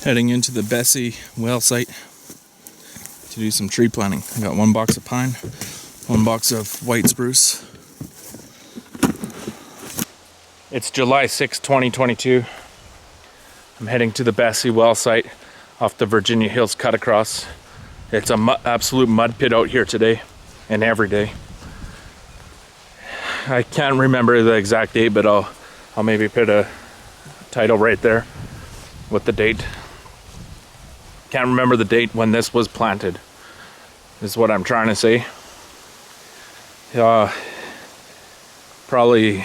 Heading into the Bessie Well site to do some tree planting. I got 1 box of pine, 1 box of white spruce. It's July 6, 2022. I'm heading to the Bessie Well site off the Virginia Hills cut across. It's a absolute mud pit out here today and every day. I can't remember the exact date, but I'll maybe put a title right there with the date. Can't remember the date when this was planted, is what I'm trying to say. Probably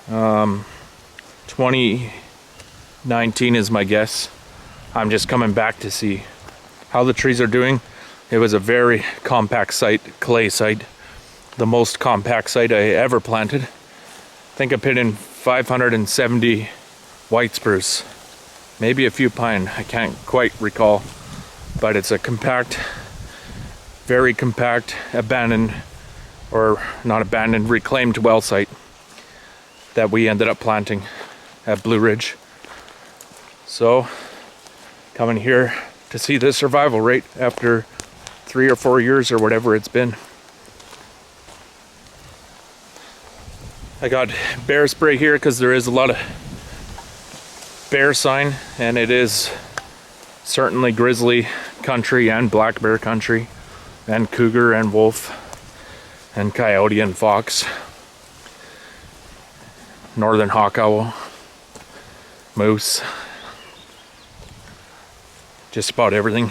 2019 is my guess. I'm just coming back to see how the trees are doing. It was a very compact site, clay site, the most compact site I ever planted. I think I put in 570 white spruce, maybe a few pine, I can't quite recall, but it's a compact, very compact, abandoned, or not abandoned, reclaimed well site that we ended up planting at Blue Ridge. So, coming here to see the survival rate after 3 or 4 years or whatever it's been. I got bear spray here because there is a lot of bear sign, and it is certainly grizzly country and black bear country and cougar and wolf and coyote and fox, northern hawk owl, moose, just about everything.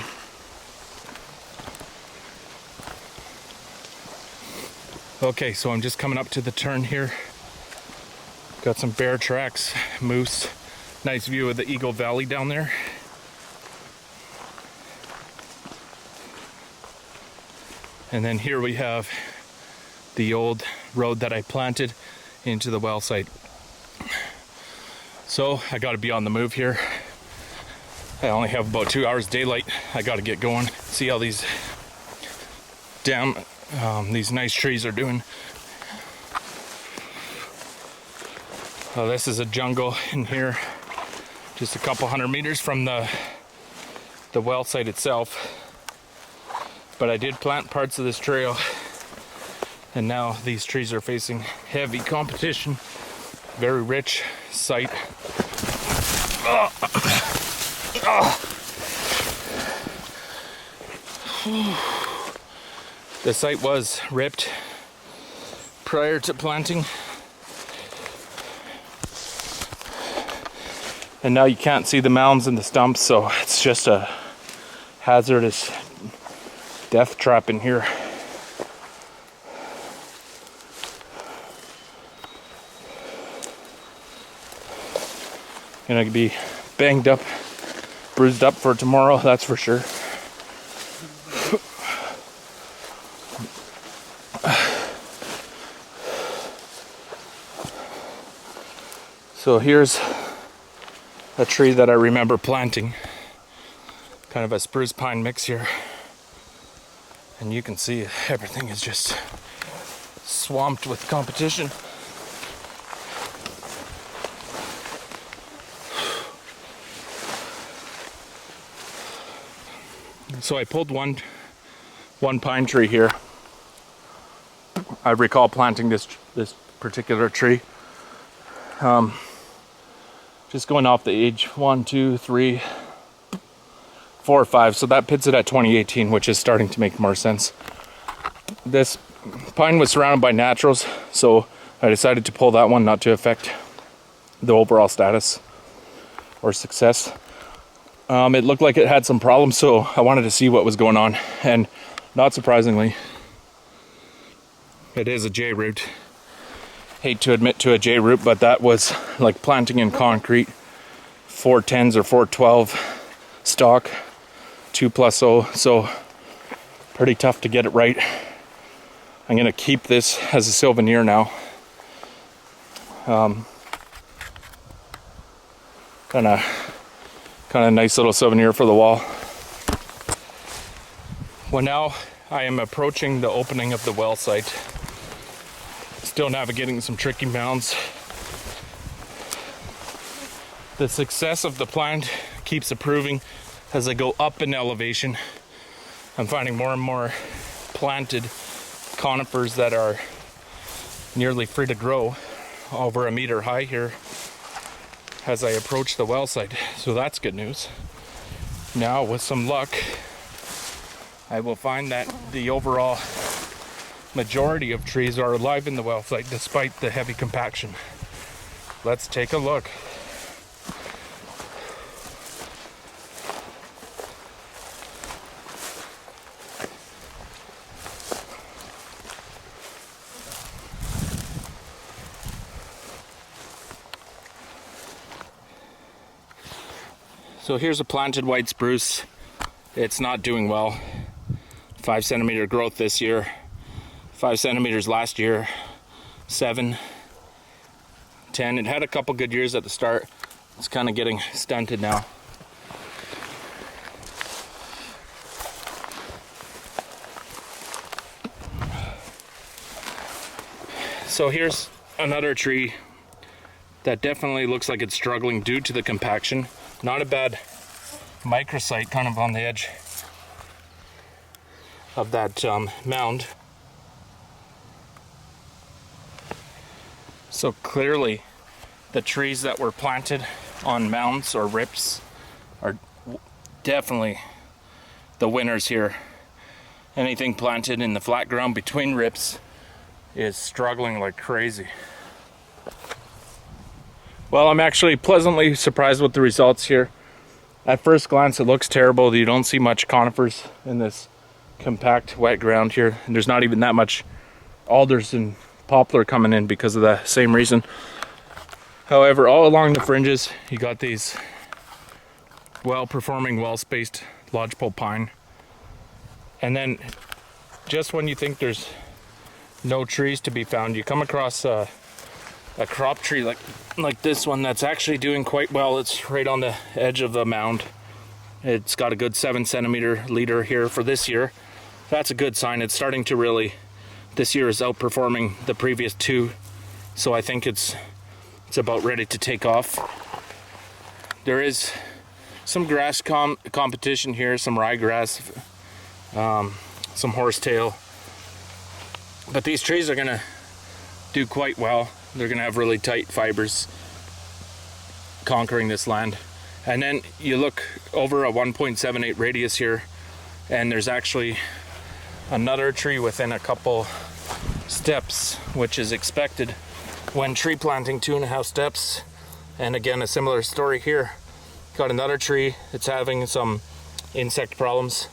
Okay, so I'm just coming up to the turn here. Got some bear tracks, moose. Nice view of the Eagle Valley down there. And then here we have the old road that I planted into the well site. So I gotta be on the move here. I only have about 2 hours daylight. I gotta get going, see how these these nice trees are doing. Oh, this is a jungle in here, just a couple 100 meters from the well site itself. But I did plant parts of this trail, and now these trees are facing heavy competition. Very rich site. The site was ripped prior to planting, and now you can't see the mounds and the stumps, so it's just a hazardous death trap in here. Gonna be banged up, bruised up for tomorrow, that's for sure. So here's a tree that I remember planting, kind of a spruce pine mix here, and you can see everything is just swamped with competition. So I pulled one pine tree here. I recall planting this particular tree. Just going off the age 1, 2, 3, 4, 5. So that puts it at 2018, which is starting to make more sense. This pine was surrounded by naturals, so I decided to pull that one, not to affect the overall status or success. It looked like it had some problems, so I wanted to see what was going on. And not surprisingly, it is a J root. Hate to admit to a J root, but that was like planting in concrete. 410s or 412 stock, 2+0, so pretty tough to get it right. I'm gonna keep this as a souvenir now. Kind of nice little souvenir for the wall. Well, now I am approaching the opening of the well site. Still navigating some tricky mounds. The success of the plant keeps improving as I go up in elevation. I'm finding more and more planted conifers that are nearly free to grow, over 1 meter high here as I approach the well site. So that's good news. Now with some luck, I will find that the overall majority of trees are alive in the well site despite the heavy compaction. Let's take a look. So here's a planted white spruce. It's not doing well. 5 centimeter growth this year, 5 centimeters last year, 7, 10. It had a couple good years at the start. It's kind of getting stunted now. So here's another tree that definitely looks like it's struggling due to the compaction. Not a bad microsite, kind of on the edge of that mound. So clearly the trees that were planted on mounds or rips are definitely the winners here. Anything planted in the flat ground between rips is struggling like crazy. Well, I'm actually pleasantly surprised with the results here. At first glance, it looks terrible. You don't see much conifers in this compact wet ground here. And there's not even that much alders and poplar coming in because of the same reason. However, all along the fringes, you got these well-performing, well-spaced lodgepole pine. And then just when you think there's no trees to be found, you come across a crop tree like this one that's actually doing quite well. It's right on the edge of the mound. It's got a good 7 centimeter leader here for this year. That's a good sign. It's starting to really, this year is outperforming the previous 2. So I think it's about ready to take off. There is some grass competition here, some ryegrass, some horsetail. But these trees are gonna do quite well. They're gonna have really tight fibers conquering this land. And then you look over a 1.78 radius here, and there's actually another tree within a couple steps, which is expected when tree planting, 2.5 steps. And again, a similar story here. Got another tree that's having some insect problems,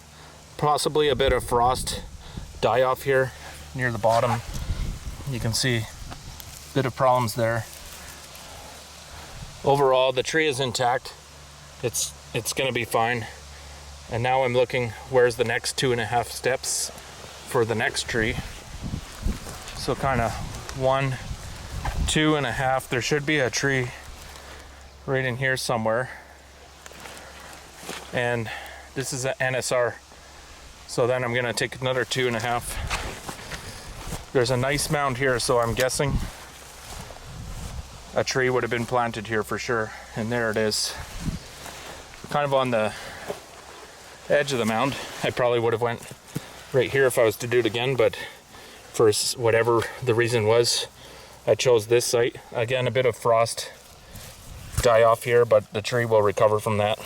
possibly a bit of frost die off here near the bottom. You can see bit of problems there. Overall, the tree is intact. It's gonna be fine. And now I'm looking, where's the next 2.5 steps for the next tree. So kind of 1, 2.5. There should be a tree right in here somewhere. And this is an NSR. So then I'm gonna take another 2.5. There's a nice mound here, so I'm guessing a tree would have been planted here for sure. And there it is. Kind of on the edge of the mound. I probably would have went right here if I was to do it again, but for whatever the reason was, I chose this site. Again, a bit of frost die off here, but the tree will recover from that.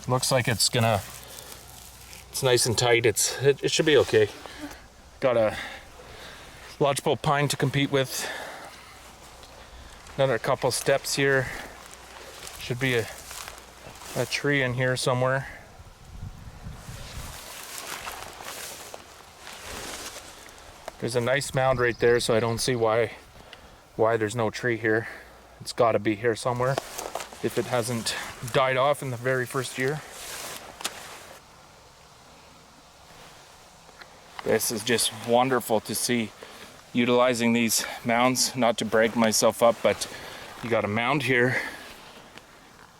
Looks like it's nice and tight. It should be okay. Got a lodgepole pine to compete with. Another couple steps here. Should be a tree in here somewhere. There's a nice mound right there, so I don't see why there's no tree here. It's got to be here somewhere if it hasn't died off in the very first year. This is just wonderful to see, utilizing these mounds. Not to brag myself up, but you got a mound here,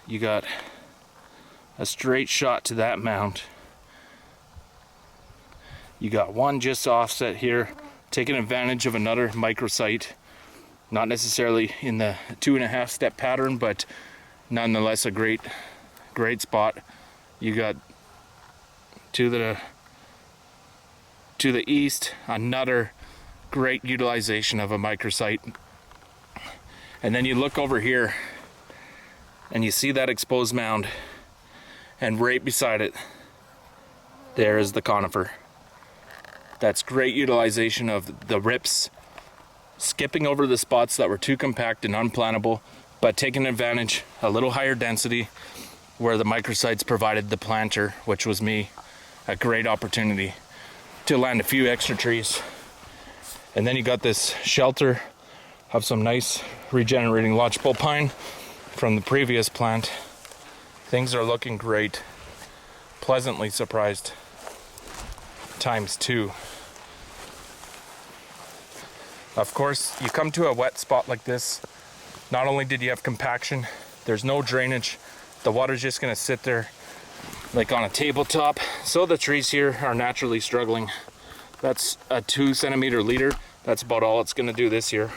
you got a straight shot to that mound, you got one just offset here, taking advantage of another microsite, Not necessarily in the 2.5 step pattern, but nonetheless a great spot. You got to the east another great utilization of a microsite. And then you look over here and you see that exposed mound, and right beside it there is the conifer. That's great utilization of the rips, skipping over the spots that were too compact and unplantable, but taking advantage a little higher density where the microsites provided the planter, which was me, a great opportunity to land a few extra trees. And then you got this shelter of some nice regenerating lodgepole pine from the previous plant. Things are looking great. Pleasantly surprised ×2. Of course, you come to a wet spot like this, not only did you have compaction, there's no drainage. The water's just gonna sit there like on a tabletop. So the trees here are naturally struggling. That's a 2 centimeter leader. That's about all it's gonna do this year.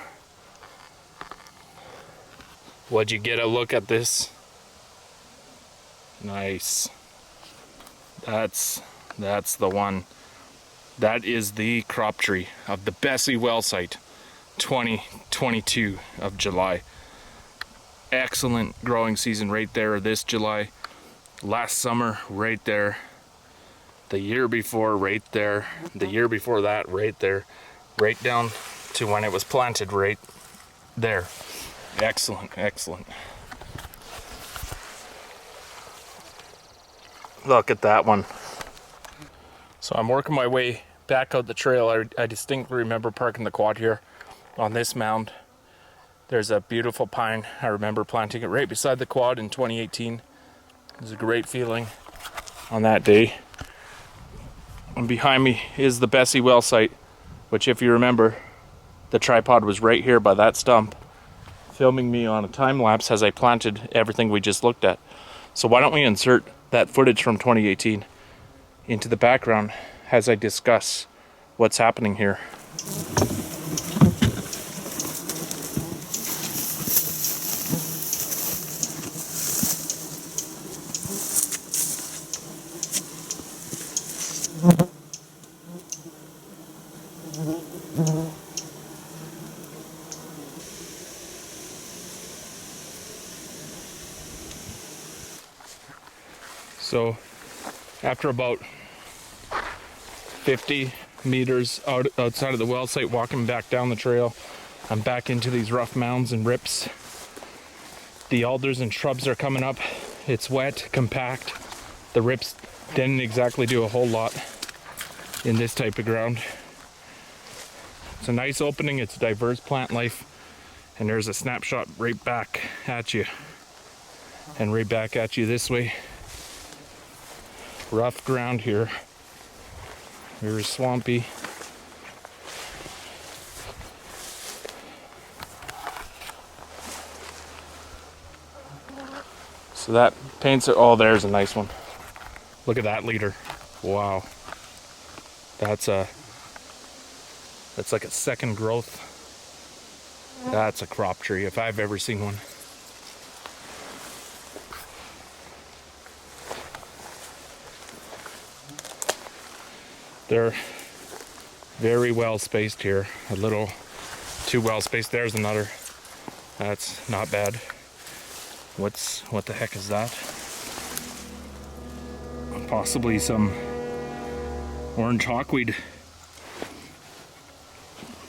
Would you get a look at this? Nice. That's the one. That is the crop tree of the Bessie Well site, 2022 of July. Excellent growing season right there this July. Last summer right there. The year before right there. The year before that right there. Right down to when it was planted right there. Excellent, excellent. Look at that one. So I'm working my way back out the trail. I distinctly remember parking the quad here on this mound. There's a beautiful pine. I remember planting it right beside the quad in 2018. It was a great feeling on that day. And behind me is the Bessie Well site, which, if you remember, the tripod was right here by that stump, filming me on a time lapse as I planted everything we just looked at. So why don't we insert that footage from 2018 into the background as I discuss what's happening here. So after about 50 meters outside of the well site, walking back down the trail, I'm back into these rough mounds and rips. The alders and shrubs are coming up. It's wet, compact. The rips didn't exactly do a whole lot in this type of ground. It's a nice opening, it's diverse plant life, and there's a snapshot right back at you. And right back at you this way. Rough ground here, very swampy. So that paints it. Oh, there's a nice one. Look at that leader. Wow, that's like a second growth. That's a crop tree if I've ever seen one. They're very well spaced here. A little too well spaced. There's another. That's not bad. What the heck is that? Possibly some orange hawkweed.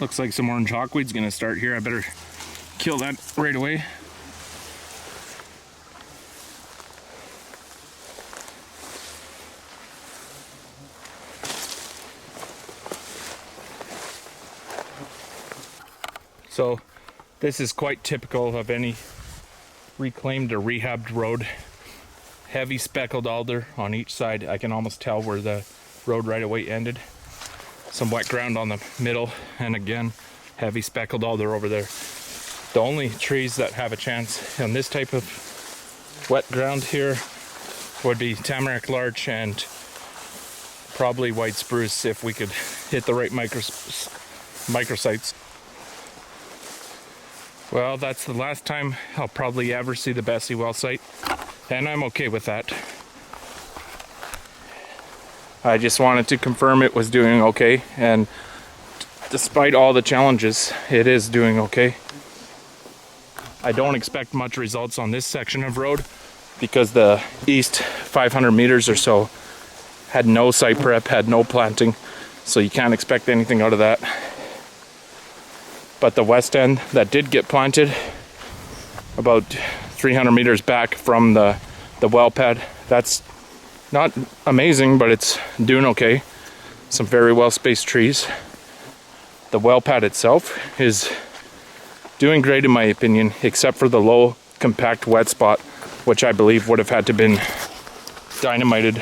Looks like some orange hawkweed's gonna start here. I better kill that right away. So this is quite typical of any reclaimed or rehabbed road. Heavy speckled alder on each side. I can almost tell where the road right away ended. Some wet ground on the middle, and again, heavy speckled alder over there. The only trees that have a chance on this type of wet ground here would be tamarack larch and probably white spruce if we could hit the right microsites. Well, that's the last time I'll probably ever see the Bessie Well site, and I'm okay with that. I just wanted to confirm it was doing okay, and despite all the challenges, it is doing okay. I don't expect much results on this section of road because the east 500 meters or so had no site prep, had no planting, so you can't expect anything out of that. But the west end that did get planted, about 300 meters back from the well pad, that's not amazing, but it's doing okay. Some very well spaced trees. The well pad itself is doing great in my opinion, except for the low compact wet spot, which I believe would have had to been dynamited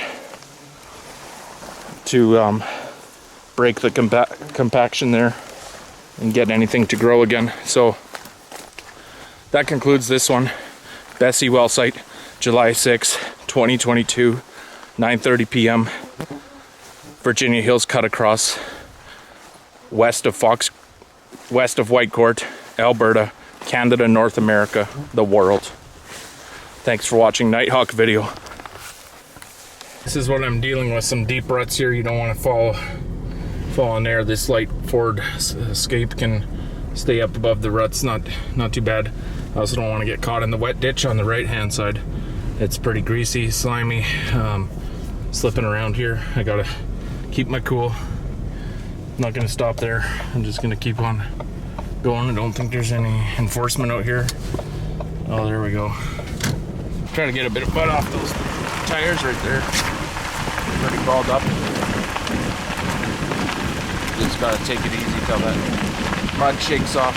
to break the compaction there and get anything to grow again. So that concludes this one. Bessie Well site, July 6, 2022, 9:30 p.m. Virginia Hills cut across, west of Whitecourt, Alberta, Canada, North America, the world. Thanks for watching Nighthawk video. This is what I'm dealing with, some deep ruts here. You don't want to fall in there. This light Ford Escape can stay up above the ruts, not too bad. I also don't want to get caught in the wet ditch on the right hand side. It's pretty greasy, slimy, slipping around here. I gotta keep my cool. I'm not gonna stop there. I'm just gonna keep on going. I don't think there's any enforcement out here. Oh, there we go. Trying to get a bit of mud off those tires right there. Pretty balled up. Just gotta take it easy till that mud shakes off.